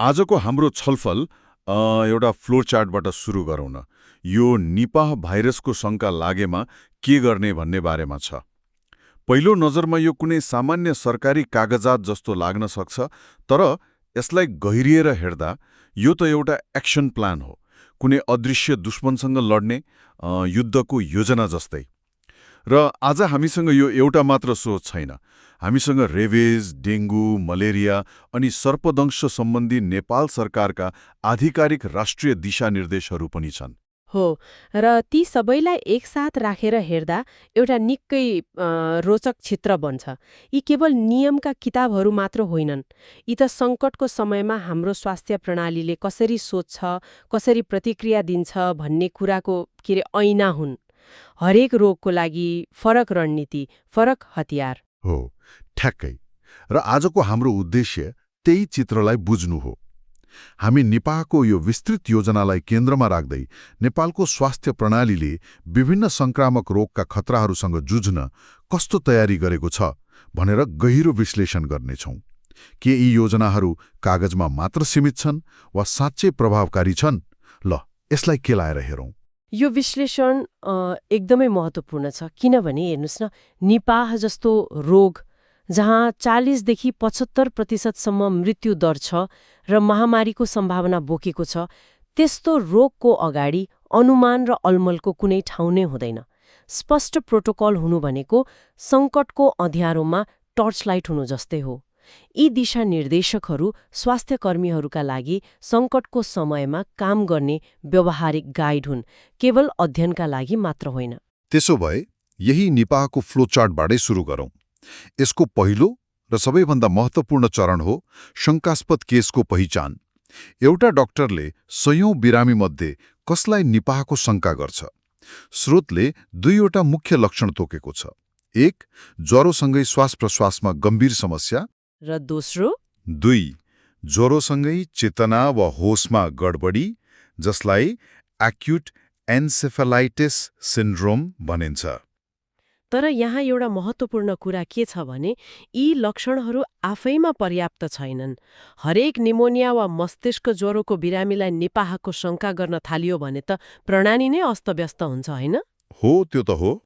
आजको हाम्रो छलफल एउटा फ्लो चार्टबाट सुरु गरौँ न। यो निपाह भाइरसको शङ्का लागेमा के गर्ने भन्ने बारेमा छ। पहिलो नजरमा यो कुनै सामान्य सरकारी कागजात जस्तो लाग्न सक्छ, तर यसलाई गहिरिएर हेर्दा यो त एउटा एक्सन प्लान हो, कुनै अदृश्य दुश्मनसँग लड्ने युद्धको योजना जस्तै। र आज हामीसँग यो एउटा मात्र सोच छैन। हामीसँग रेबिज, डेङ्गु, मलेरिया अनि सर्पदंश सम्बन्धी नेपाल सरकारका आधिकारिक राष्ट्रिय दिशानिर्देशहरू पनि छन्। हो, र ती सबैलाई एकसाथ राखेर हेर्दा एउटा निकै रोचक चित्र बन्छ। यी केवल नियमका किताबहरू मात्र होइनन्, यी त सङ्कटको समयमा हाम्रो स्वास्थ्य प्रणालीले कसरी सोच्छ, कसरी प्रतिक्रिया दिन्छ भन्ने कुराको ऐना हुन्। हरेक रोगको लागि फरक रणनीति, फरक हतियार। हो, ठ्याक्कै। र आजको हाम्रो उद्देश्य त्यही चित्रलाई बुझ्नु हो। हामी निपाहको यो विस्तृत योजनालाई केन्द्रमा राख्दै नेपालको स्वास्थ्य प्रणालीले विभिन्न संक्रामक रोगका खतराहरूसँग जुझ्न कस्तो तयारी गरेको छ भनेर गहिरो विश्लेषण गर्नेछौँ। के यी योजनाहरू कागजमा मात्र सीमित छन् वा साँच्चै प्रभावकारी छन्? ल, यसलाई केलाएर हेरौँ। यो विश्लेषण एकदमै महत्त्वपूर्ण छ, किनभने हेर्नुहोस् न, निपाह जस्तो रोग जहाँ 40देखि 75% मृत्यु दर छ र महामारीको सम्भावना बोकेको छ, त्यस्तो रोगको अगाडि अनुमान र अलमलको कुनै ठाउँ नै हुँदैन। स्पष्ट प्रोटोकल हुनु भनेको सङ्कटको अँध्यारोमा टर्चलाइट हुनु जस्तै हो। यी दिशानिर्देशकहरू स्वास्थ्यकर्मीहरूका लागि सङ्कटको समयमा काम गर्ने व्यावहारिक गाइड हुन्, केवल अध्ययनका लागि मात्र होइन। त्यसो भए यही निपाहको फ्लोचार्टबाटै सुरु गरौँ। यसको पहिलो र सबैभन्दा महत्त्वपूर्ण चरण हो शङ्कास्पद केसको पहिचान। एउटा डाक्टरले 100औं बिरामीमध्ये कसलाई निपाहको शङ्का गर्छ? स्रोतले दुईवटा मुख्य लक्षण तोकेको छ। एक, ज्वरोसँगै श्वास प्रश्वासमा गम्भीर समस्या, र दोस्रो, 2, ज्वरोसँगै चेतना वा होसमा गडबडी, जसलाई एक्युट एन्सेफेलाइटिस सिन्ड्रोम भनिन्छ। तर यहाँ एउटा महत्त्वपूर्ण कुरा के छ भने यी लक्षणहरू आफैमा पर्याप्त छैनन्। हरेक निमोनिया वा मस्तिष्क ज्वरोको बिरामीलाई निपाहको शङ्का गर्न थालियो भने त प्रणाली नै अस्तव्यस्त हुन्छ, होइन? हो, त्यो त हो।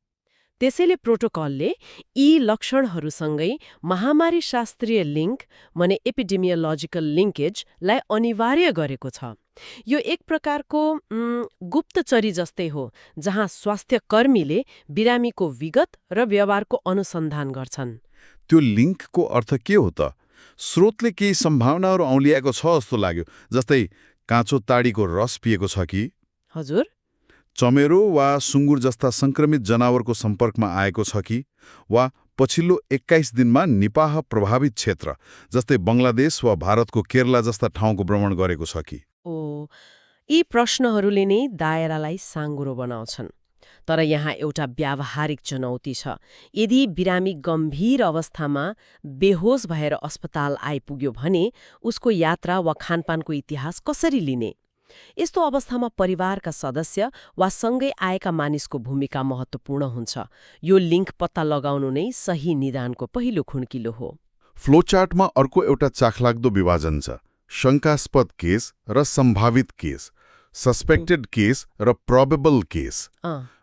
त्यसैले प्रोटोकलले यी लक्षणहरूसँगै महामारी शास्त्रीय लिङ्क माने एपिडेमियोलोजिकल लिङ्केजलाई अनिवार्य गरेको छ। यो एक प्रकारको गुप्तचरी जस्तै हो, जहाँ स्वास्थ्यकर्मीले बिरामीको विगत र व्यवहारको अनुसन्धान गर्छन्। त्यो लिङ्कको अर्थ के हो त? स्रोतले केही सम्भावनाहरू औँल्याएको छ जस्तो लाग्यो, जस्तै काँचो ताडीको रस पिएको छ कि? हजुर। चमेरो वा सुँगुर जस्ता संक्रमित जनावरको सम्पर्कमा आएको छ कि? वा पछिल्लो 21 दिनमा निपाह प्रभावित क्षेत्र जस्तै बङ्गलादेश वा भारतको केरला जस्ता ठाउँको भ्रमण गरेको छ कि? यी प्रश्नहरूले नै दायरालाई साँघुरो बनाउँछन्। तर यहाँ एउटा व्यावहारिक चुनौती छ। यदि बिरामी गम्भीर अवस्थामा बेहोस भएर अस्पताल आइपुग्यो भने उसको यात्रा वा खानपानको इतिहास कसरी लिने? यस्तो अवस्थामा परिवारका सदस्य वा सँगै आएका मानिसको भूमिका महत्त्वपूर्ण हुन्छ। यो लिङ्क पत्ता लगाउनु नै सही निदानको पहिलो खुड्किलो हो। फ्लोचार्टमा अर्को एउटा चाखलाग्दो विभाजन छ। शङ्कास्पद केस र सम्भावित केस, सस्पेक्टेड केस र प्रोबेबल केस।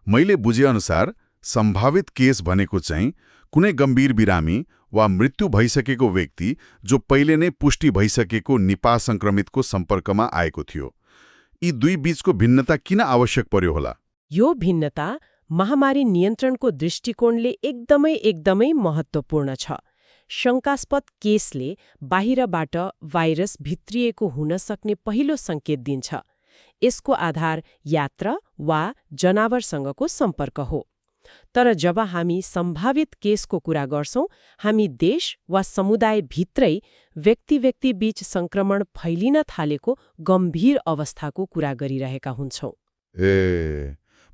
मैले बुझेअनुसार सम्भावित केस भनेको चाहिँ कुनै गम्भीर बिरामी वा मृत्यु भइसकेको व्यक्ति जो पहिले नै पुष्टि भइसकेको निपाह संक्रमितको सम्पर्कमा आएको थियो। यी दुई बीचको भिन्नता किन आवश्यक पर्यो होला? यो भिन्नता महामारी नियन्त्रणको दृष्टिकोणले एकदमै महत्त्वपूर्ण छ। शङ्कास्पद केसले बाहिरबाट भाइरस भित्रिएको हुन सक्ने पहिलो सङ्केत दिन्छ। यसको आधार यात्रा वा जनावरसँगको सम्पर्क हो। तर जब हामी सम्भावित केसको कुरा गर्छौं, हामी देश वा समुदाय भित्रै व्यक्ति बीच संक्रमण फैलिन थालेको गम्भीर अवस्थाको कुरा गरिरहेका हुन्छौं।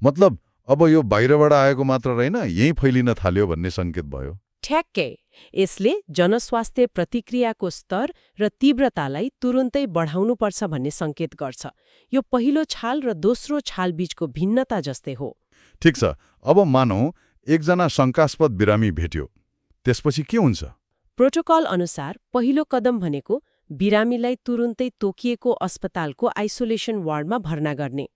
मतलब अब यो बाहिरबाट आएको मात्र रहेन, यही फैलिन थाल्यो भन्ने संकेत भयो। ठ्याक्कै। यसले जनस्वास्थ्य प्रतिक्रियाको स्तर र तीव्रतालाई तुरुन्तै बढाउनुपर्छ भन्ने संकेत गर्छ। यो पहिलो छाल र दोस्रो छाल बीचको भिन्नता जस्तै हो। ठिक छ, अब मानौ एकजना शङ्कास्पद बिरामी भेट्यो, त्यसपछि के हुन्छ? प्रोटोकल अनुसार पहिलो कदम भनेको बिरामीलाई तुरुन्तै तोकिएको अस्पतालको आइसोलेसन वार्डमा भर्ना गर्ने।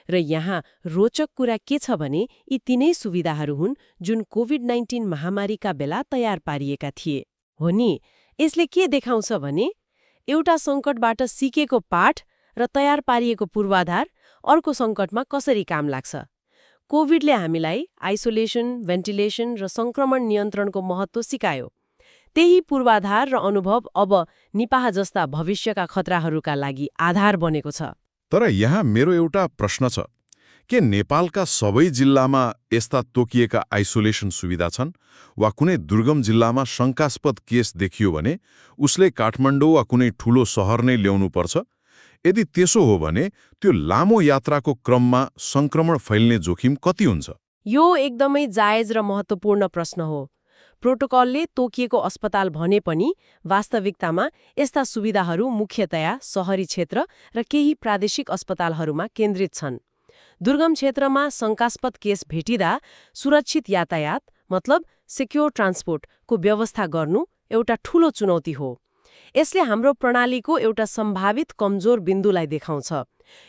र यहाँ रोचक कुरा के छ भने यी तीनै सुविधाहरू हुन् जुन कोभिड-19 महामारीका बेला तयार पारिएका थिए। हो नि, यसले के देखाउँछ भने एउटा सङ्कटबाट सिकेको पाठ र तयार पारिएको पूर्वाधार अर्को सङ्कटमा कसरी काम लाग्छ। कोभिडले हामीलाई आइसोलेसन, भेन्टिलेसन र सङ्क्रमण नियन्त्रणको महत्त्व सिकायो। त्यही पूर्वाधार र अनुभव अब निपाह जस्ता भविष्यका खतराहरूका लागि आधार बनेको छ। तर यहाँ मेरो एउटा प्रश्न छ, के नेपालका सबै जिल्लामा यस्ता तोकिएका आइसोलेसन सुविधा छन् वा कुनै दुर्गम जिल्लामा शङ्कास्पद केस देखियो भने उसले काठमाडौँ वा कुनै ठूलो सहर नै ल्याउनु पर्छ? यदि त्यसो हो भने त्यो लामो यात्राको क्रममा सङ्क्रमण फैल्ने जोखिम कति हुन्छ? यो एकदमै जायज र महत्त्वपूर्ण प्रश्न हो। प्रोटोकलले तोकिएको अस्पताल भने पनि वास्तविकतामा यस्ता सुविधाहरू मुख्यतया सहरी क्षेत्र र केही प्रादेशिक अस्पतालहरूमा केन्द्रित छन्। दुर्गम क्षेत्रमा शङ्कास्पद केस भेटिँदा सुरक्षित यातायात मतलब सिक्योर ट्रान्सपोर्टको व्यवस्था गर्नु एउटा ठूलो चुनौती हो। यसले हाम्रो प्रणालीको एउटा सम्भावित कमजोर बिन्दुलाई देखाउँछ।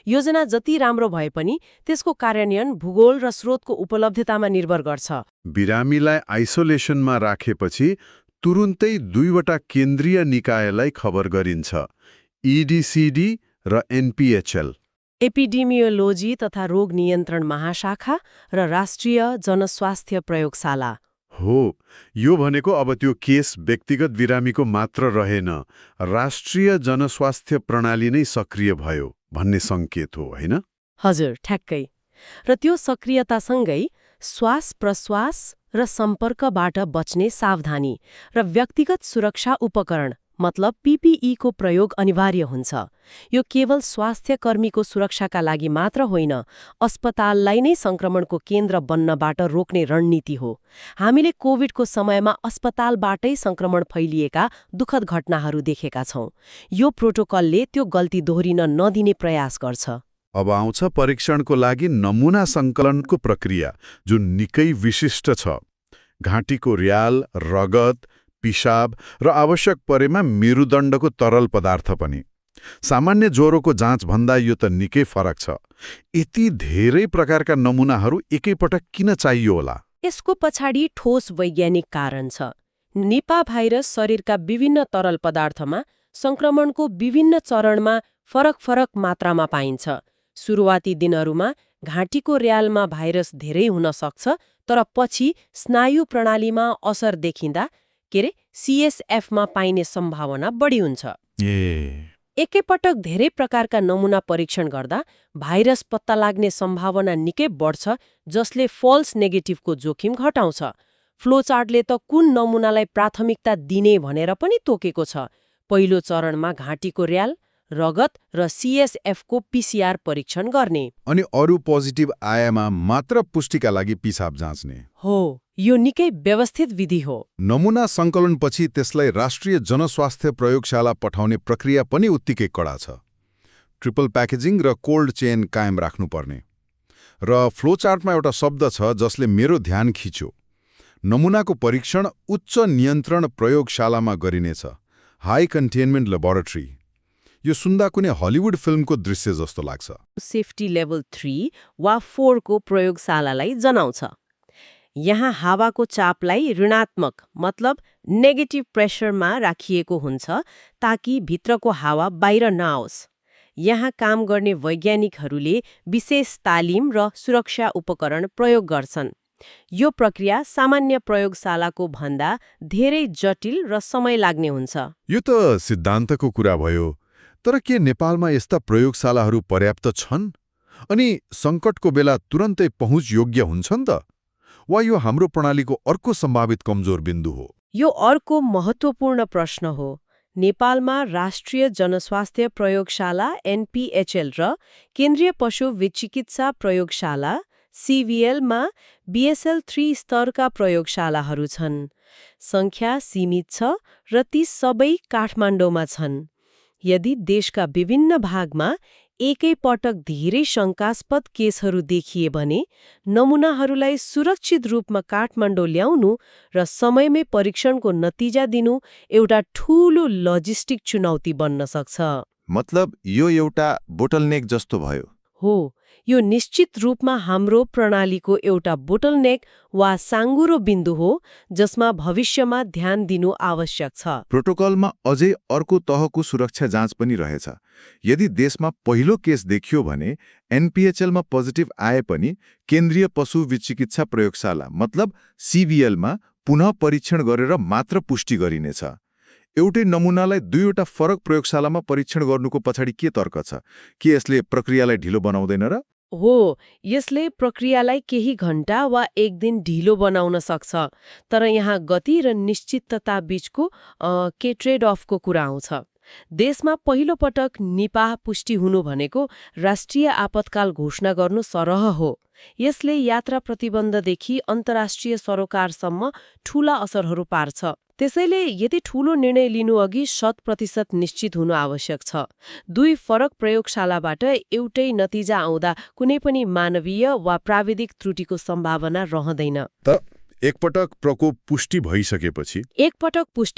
योजना जति राम्रो भए पनि त्यसको कार्यान्वयन भूगोल र स्रोतको उपलब्धतामा निर्भर गर्छ। बिरामीलाई आइसोलेसनमा राखेपछि तुरुन्तै 2वटा केन्द्रीय निकायलाई खबर गरिन्छ, EDCD र NPHL। एपिडेमियोलोजी तथा रोग नियन्त्रण महाशाखा र राष्ट्रिय जनस्वास्थ्य प्रयोगशाला। हो, यो भनेको अब त्यो केस व्यक्तिगत बिरामीको मात्र रहेन, राष्ट्रिय जनस्वास्थ्य प्रणाली नै सक्रिय भयो भन्ने सङ्केत हो, होइन? हजुर, ठ्याक्कै। र त्यो सक्रियतासँगै श्वास प्रश्वास र सम्पर्कबाट बच्ने सावधानी र व्यक्तिगत सुरक्षा उपकरण मतलब PPE को प्रयोग अनिवार्य हुन्छ। यो केवल स्वास्थ्य कर्मीको सुरक्षाका लागि मात्र होइन, अस्पताललाई नै सङ्क्रमणको केन्द्र बन्नबाट रोक्ने रणनीति हो। हामीले कोभिडको समयमा अस्पतालबाटै सङ्क्रमण फैलिएका दुःखद घटनाहरू देखेका छौँ। यो प्रोटोकलले त्यो गल्ती दोहोरिन नदिने प्रयास गर्छ। अब आउँछ परीक्षणको लागि नमुना सङ्कलनको प्रक्रिया, जुन निकै विशिष्ट छ। घाँटीको र्याल, रगत, पिसाब र आवश्यक परेमा मेरुदण्डको तरल पदार्थ पनि। सामान्य ज्वरोको जाँचभन्दा यो त निकै फरक छ। यति धेरै प्रकारका नमुनाहरू एकैपटक किन चाहियो होला? यसको पछाडि ठोस वैज्ञानिक कारण छ। निपा भाइरस शरीरका विभिन्न तरल पदार्थमा सङ्क्रमणको विभिन्न चरणमा फरक फरक मात्रामा पाइन्छ। सुरुवाती दिनहरूमा घाँटीको र्यालमा भाइरस धेरै हुन सक्छ, तर पछि स्नायु प्रणालीमा असर देखिँदा CSFमा पाइने सम्भावना बढी हुन्छ। एकैपटक धेरै प्रकारका नमुना परीक्षण गर्दा भाइरस पत्ता लाग्ने सम्भावना निकै बढ्छ, जसले फल्स नेगेटिभको जोखिम घटाउँछ। फ्लोचार्टले त कुन नमुनालाई प्राथमिकता दिने भनेर पनि तोकेको छ। पहिलो चरणमा घाँटीको र्याल, रगत र CSFको PCR परीक्षण गर्ने। अनि अरू पोजिटिभ आएमा मात्र पुष्टिका लागि पिसाब जाँच्ने। हो, यो निकै व्यवस्थित विधि हो। नमुना सङ्कलनपछि त्यसलाई राष्ट्रिय जनस्वास्थ्य प्रयोगशाला पठाउने प्रक्रिया पनि उत्तिकै कडा छ। ट्रिपल प्याकेजिङ र कोल्ड चेन कायम राख्नुपर्ने। र फ्लोचार्टमा एउटा शब्द छ जसले मेरो ध्यान खिच्यो। नमुनाको परीक्षण उच्च नियन्त्रण प्रयोगशालामा गरिनेछ, हाई कन्टेनमेन्ट ल्याबोरेटरी। यो सुन्दा कुनै हलिउड फिल्मको दृश्य जस्तो लाग्छ। सेफ्टी लेभल 3 वा 4 को प्रयोगशालालाई जनाउँछ। यहाँ हावाको चापलाई ऋणात्मक मतलब नेगेटिभ प्रेसरमा राखिएको हुन्छ ताकि भित्रको हावा बाहिर नआओस्। यहाँ काम गर्ने वैज्ञानिकहरूले विशेष तालिम र सुरक्षा उपकरण प्रयोग गर्छन्। यो प्रक्रिया सामान्य प्रयोगशालाको भन्दा धेरै जटिल र समय लाग्ने हुन्छ। यो त सिद्धान्तको कुरा भयो, तर के नेपालमा यस्ता प्रयोगशालाहरू पर्याप्त छन्? अनि सङ्कटको बेला तुरन्तै पहुँच योग्य हुन्छन् त? वा यो हाम्रो प्रणालीको अर्को सम्भावित कमजोर बिन्दु हो? यो अर्को महत्त्वपूर्ण प्रश्न हो। नेपालमा राष्ट्रिय जनस्वास्थ्य प्रयोगशाला NPHL र केन्द्रीय पशु विचिकित्सा प्रयोगशाला CVLमा BSL 3 स्तरका प्रयोगशालाहरू छन्। सङ्ख्या सीमित छ र ती सबै काठमाडौँमा छन्। यदि देशका विभिन्न भागमा एकै पटक धेरै शङ्कास्पद केसहरू देखिए भने नमुनाहरूलाई सुरक्षित रूपमा काठमाडौँ ल्याउनु र समयमै परीक्षणको नतिजा दिनु एउटा ठूलो लजिस्टिक चुनौती बन्न सक्छ। मतलब यो एउटा बोटलनेक जस्तो भयो। हो, यो निश्चित रूपमा हाम्रो प्रणालीको एउटा बोटलनेक वा साँघुरो बिन्दु हो जसमा भविष्यमा ध्यान दिनु आवश्यक छ। प्रोटोकलमा अझै अर्को तहको सुरक्षा जाँच पनि रहेछ। यदि देशमा पहिलो केस देखियो भने एनपीएचएलमा पोजिटिभ आए पनि केन्द्रीय पशु विचिकित्सा प्रयोगशाला मतलब सीभीएलमा पुनः परीक्षण गरेर मात्र पुष्टि गरिनेछ। एउटै नमुनालाई दुईवटा फरक प्रयोगशालामा परीक्षण गर्नुको पछाडि के तर्क छ? के यसले प्रक्रियालाई ढिलो बनाउँदैन र? हो, यसले प्रक्रियालाई केही घण्टा वा एक दिन ढिलो बनाउन सक्छ, तर यहाँ गति र निश्चितता बीचको के ट्रेड अफको कुरा आउँछ। देशमा पहिलो पटक निपाह पुष्टि हुनु भनेको राष्ट्रिय आपतकाल घोषणा गर्नु सरह हो। यसले यात्रा प्रतिबन्धदेखि अन्तर्राष्ट्रिय सरोकारसम्म ठूला असरहरू पार्छ। त्यसैले यति ठूलो निर्णय लिनु अघि 100% निश्चित हुनु आवश्यक छ। दुई फरक प्रयोगशालाबाट एउटै नतिजा आउँदा कुनै पनि मानवीय वा प्राविधिक त्रुटिको सम्भावना रहँदैन। त एकपटक प्रकोप पुष्टि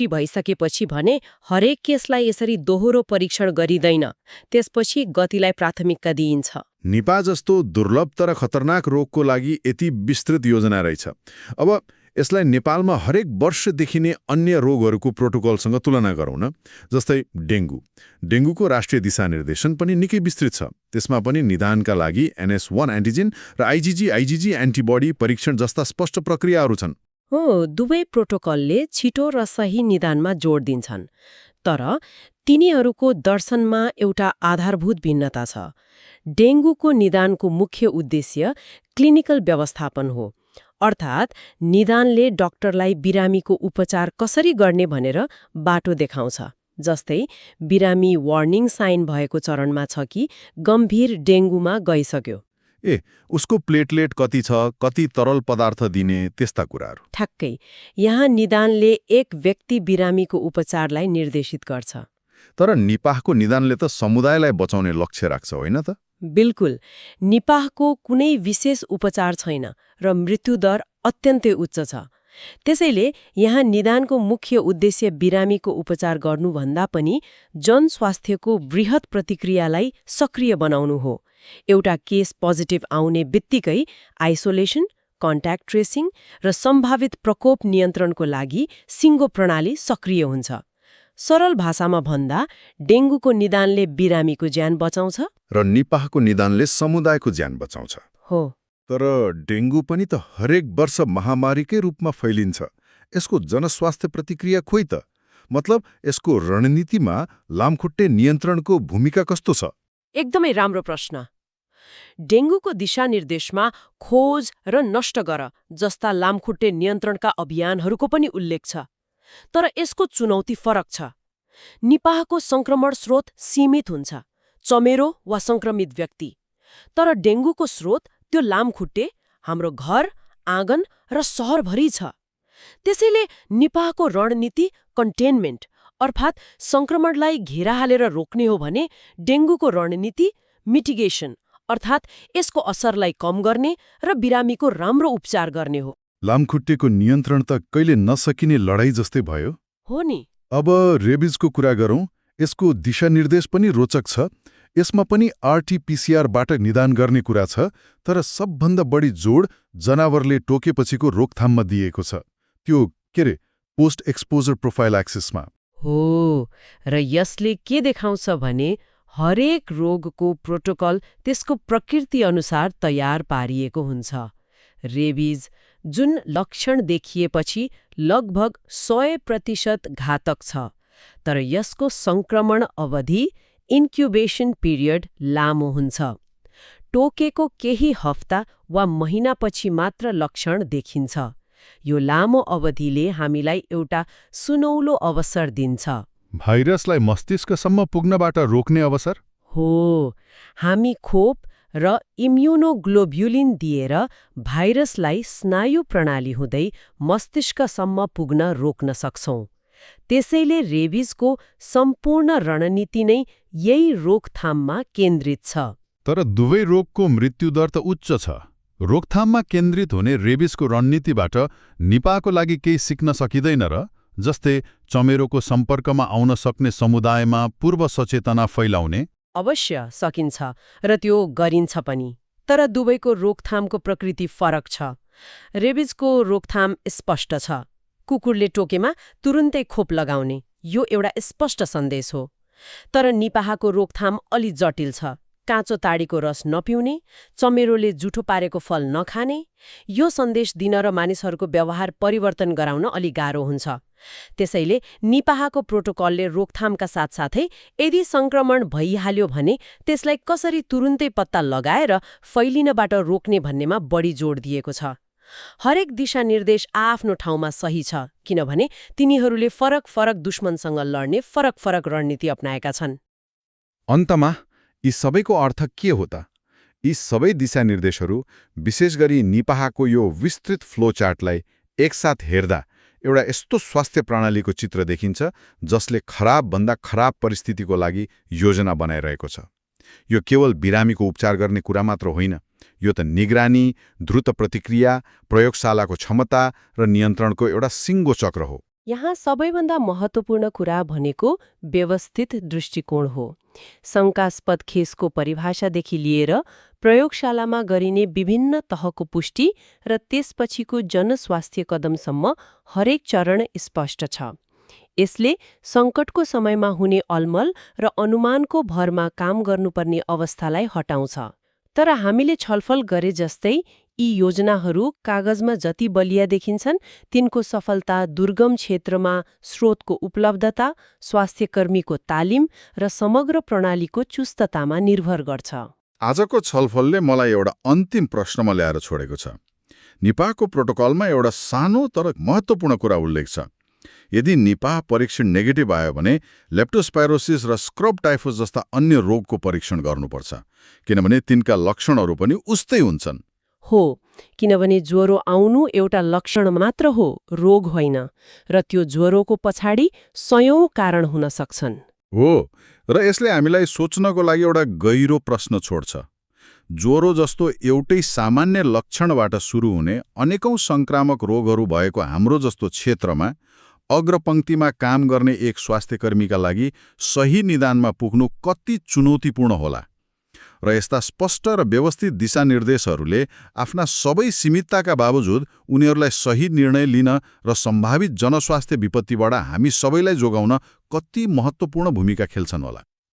भइसकेपछि भने हरेक केसलाई यसरी दोहोरो परीक्षण गरिँदैन। त्यसपछि गतिलाई प्राथमिकता दिइन्छ। निपाह जस्तो दुर्लभ तर खतरनाक रोगको लागि यति विस्तृत योजना रहेछ। अब यसलाई नेपालमा हरेक वर्ष देखिने अन्य रोगहरूको प्रोटोकलसँग तुलना गरौँ न। जस्तै डेङ्गुको राष्ट्रिय दिशानिर्देशन पनि निकै विस्तृत छ। त्यसमा पनि निदानका लागि NS1 एन्टिजेन र आइजिजी एन्टिबडी परीक्षण जस्ता स्पष्ट प्रक्रियाहरू छन्। हो, दुवै प्रोटोकलले छिटो र सही निदानमा जोड दिन्छन्, तर तिनीहरूको दर्शनमा एउटा आधारभूत भिन्नता छ। डेङ्गुको निदानको मुख्य उद्देश्य क्लिनिकल व्यवस्थापन हो, अर्थात् निदानले डाक्टरलाई बिरामीको उपचार कसरी गर्ने भनेर बाटो देखाउँछ। जस्तै बिरामी वार्निङ साइन भएको चरणमा छ कि गम्भीर डेङ्गुमा गइसक्यो। उसको प्लेटलेट कति छ, कति तरल पदार्थ दिने, त्यस्ता कुराहरू। ठ्याक्कै, यहाँ निदानले एक व्यक्ति बिरामीको उपचारलाई निर्देशित गर्छ। तर निपाहको निदानले त समुदायलाई बचाउने लक्ष्य राख्छ, होइन त? बिल्कुल, निपाहको कुनै विशेष उपचार छैन र मृत्युदर अत्यन्तै उच्च छ। त्यसैले यहाँ निदानको मुख्य उद्देश्य बिरामीको उपचार गर्नुभन्दा पनि जनस्वास्थ्यको बृहत प्रतिक्रियालाई सक्रिय बनाउनु हो। एउटा केस पोजिटिभ आउने बित्तिकै आइसोलेसन, कन्ट्याक्ट ट्रेसिङ र सम्भावित प्रकोप नियन्त्रणको लागि सिङ्गो प्रणाली सक्रिय हुन्छ। सरल भाषामा भन्दा डेङ्गुको निदानले बिरामीको ज्यान बचाउँछ र निपाहको निदानले समुदायको ज्यान बचाउँछ। हो, तर डेङ्गु पनि त हरेक वर्ष महामारीकै रूपमा फैलिन्छ। यसको जनस्वास्थ्य प्रतिक्रिया खोइ त? मतलब यसको रणनीतिमा लामखुट्टे नियन्त्रणको भूमिका कस्तो छ? एकदमै राम्रो प्रश्न। डेङ्गुको दिशानिर्देशमा खोज र नष्ट गर जस्ता लामखुट्टे नियन्त्रणका अभियानहरूको पनि उल्लेख छ, तर यसको चुनौती फरक छ। निपाहको संक्रमण स्रोत सीमित हुन्छ, चमेरो वा संक्रमित व्यक्ति, तर डेङ्गुको स्रोत त्यो लामखुट्टे हाम्रो घर, आँगन र सहरभरि छ। त्यसैले निपाहको रणनीति कन्टेनमेन्ट अर्थात् संक्रमणलाई घेरा हालेर रोक्ने हो भने डेङ्गुको रणनीति मिटिगेसन अर्थात् यसको असरलाई कम गर्ने र बिरामीको राम्रो उपचार गर्ने हो। लामखुट्टेको नियन्त्रण त कहिले नसकिने लडाई जस्तै भयो। हो नि। अब रेबिजको कुरा गरौँ। यसको दिशानिर्देश पनि रोचक छ। यसमा पनि RT-PCR बाट निदान गर्ने कुरा छ, तर सबभन्दा बढी जोड जनावरले टोकेपछिको रोकथाममा दिएको छ। त्यो पोस्ट एक्सपोजर प्रोफाइलाक्सिसमा हो, र यसले के देखाउँछ भने हरेक रोगको प्रोटोकल त्यसको प्रकृति अनुसार तयार पारिएको हुन्छ। रेबिज जुन लक्षण देखिएपछि लगभग 100% घातक छ, तर यसको संक्रमण अवधि इन्क्युबेसन पिरियड लामो हुन्छ। टोकेको केही हफ्ता वा महिनापछि मात्र लक्षण देखिन्छ। यो लामो अवधिले हामीलाई एउटा सुनौलो अवसर दिन्छ। भाइरसलाई मस्तिष्कसम्म पुग्नबाट रोक्ने अवसर? हो, हामी खोप र इम्युनोग्लोब्युलिन दिएर भाइरसलाई स्नायु प्रणाली हुँदै मस्तिष्कसम्म पुग्न रोक्न सक्छौं। त्यसैले रेबिजको सम्पूर्ण रणनीति नै यही रोकथाममा केन्द्रित छ। तर दुवै रोगको मृत्युदर त उच्च छ। रोकथाममा केन्द्रित हुने रेबिसको रणनीतिबाट निपाहको लागि केही सिक्न सकिँदैन र? जस्तै चमेरोको सम्पर्कमा आउन सक्ने समुदायमा पूर्व सचेतना फैलाउने? अवश्य सकिन्छ र त्यो गरिन्छ पनि। तर दुवैको रोकथामको प्रकृति फरक छ। रेबिजको रोकथाम स्पष्ट छ। कुकुरले टोकेमा तुरुन्तै खोप लगाउने, यो एउटा स्पष्ट सन्देश हो। तर निपाहको रोकथाम अलि जटिल छ। काँचो ताडीको रस नपिउने, चमेरोले जुठो पारेको फल नखाने, यो सन्देश दिन र मानिसहरूको व्यवहार परिवर्तन गराउन अलि गाह्रो हुन्छ। त्यसैले निपाहको प्रोटोकलले रोकथामका साथसाथै यदि संक्रमण भइहाल्यो भने त्यसलाई कसरी तुरुन्तै पत्ता लगाएर फैलिनबाट रोक्ने भन्नेमा बढी जोड दिएको छ। हरेक दिशानिर्देश आफ्नो ठाउँमा सही छ, किनभने तिनीहरूले फरक फरक दुश्मनसँग लड्ने फरक फरक रणनीति अपनाएका छन्। अन्तमा यी सबैको अर्थ के हो त? यी सबै दिशानिर्देशहरू, विशेष गरी निपाहको यो विस्तृत फ्लोचार्टलाई एकसाथ हेर्दा एउटा यस्तो स्वास्थ्य प्रणालीको चित्र देखिन्छ जसले खराबभन्दा खराब परिस्थितिको लागि योजना बनाइरहेको छ। यो केवल बिरामीको उपचार गर्ने कुरा मात्र होइन, यो त निगरानी, द्रुत प्रतिक्रिया, प्रयोगशालाको क्षमता र नियन्त्रणको एउटा सिङ्गो चक्र हो। यहाँ सबैभन्दा महत्त्वपूर्ण कुरा भनेको व्यवस्थित दृष्टिकोण हो। शङ्कास्पद केसको परिभाषादेखि लिएर प्रयोगशालामा गरिने विभिन्न तहको पुष्टि र त्यसपछिको जनस्वास्थ्य कदमसम्म हरेक चरण स्पष्ट छ। यसले सङ्कटको समयमा हुने अलमल र अनुमानको भरमा काम गर्नुपर्ने अवस्थालाई हटाउँछ। तर हामीले छलफल गरे जस्तै यी योजनाहरू कागजमा जति बलिया देखिन्छन्, तिनको सफलता दुर्गम क्षेत्रमा स्रोतको उपलब्धता, स्वास्थ्यकर्मीको तालिम र समग्र प्रणालीको चुस्ततामा निर्भर गर्छ। आजको छलफलले मलाई एउटा अन्तिम प्रश्नमा ल्याएर छोडेको छ। निपाहको प्रोटोकलमा एउटा सानो तर महत्त्वपूर्ण कुरा उल्लेख छ। यदि निपाह परीक्षण नेगेटिभ आयो भने लेप्टोस्पाइरोसिस र स्क्रब टाइफस जस्ता अन्य रोगको परीक्षण गर्नुपर्छ, किनभने तिनका लक्षणहरू पनि उस्तै हुन्छन्। हो, किनभने ज्वरो आउनु एउटा लक्षण मात्र हो, रोग होइन, र त्यो ज्वरोको पछाडि सयौं कारण हुन सक्छन्। हो, र यसले हामीलाई सोच्नको लागि एउटा गहिरो प्रश्न छोड्छ। ज्वरो जस्तो एउटै सामान्य लक्षणबाट सुरु हुने अनेकौं संक्रामक रोगहरू भएको हाम्रो जस्तो क्षेत्रमा अग्रपङ्क्तिमा काम गर्ने एक स्वास्थ्यकर्मीका लागि सही निदानमा पुग्नु कति चुनौतीपूर्ण होला। र यस्ता स्पष्ट र व्यवस्थित दिशानिर्देशहरूले आफ्ना सबै सीमितताका बावजुद उनीहरूलाई सही निर्णय लिन र सम्भावित जनस्वास्थ्य विपत्तिबाट हामी सबैलाई जोगाउन कति महत्त्वपूर्ण भूमिका खेल्छन् होला।